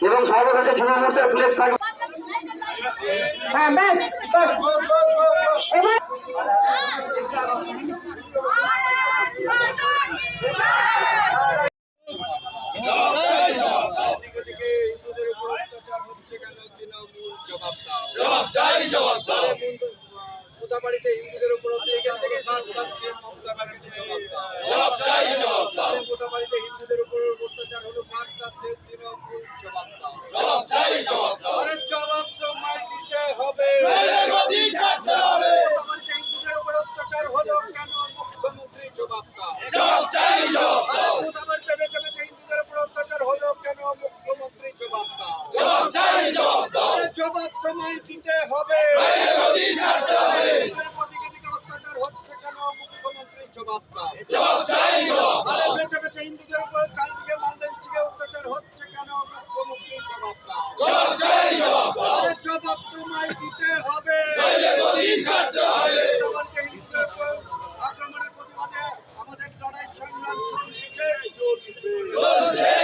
এবং সর্বশেষে যুব মোর্চার ফ্লেক্স থাকবে। বাড়িতে হিন্দুদের উপর এখান থেকে জবাব চাই, বাড়িতে হিন্দুদের উপর অত্যাচার হলো কার সাথে তৃণমূল জবাব জবাব তো মাই দিতে হবে। বাড়িতে হিন্দুদের উপর অত্যাচার হলো কেন মুখ্যমন্ত্রী জবাব বাড়িতে বেঁচে বেঁচে হিন্দুদের উপর অত্যাচার হলো কেন মুখ্যমন্ত্রী জবাব জবাব তো মাই দিতে হবে। অত্যাচার হচ্ছে কেন মুখ্যমন্ত্রী জবাব বেঁচে বেঁচে হিন্দুদের উপর চারিদিকে বাংলাদেশকে অত্যাচার হচ্ছে কেন মুখ্যমন্ত্রী জবাব জবাব তোমায় দিতে হবে। হিন্দুদের উপর আক্রমণের প্রতিবাদে আমাদের লড়াই সংগ্রাম চলছে।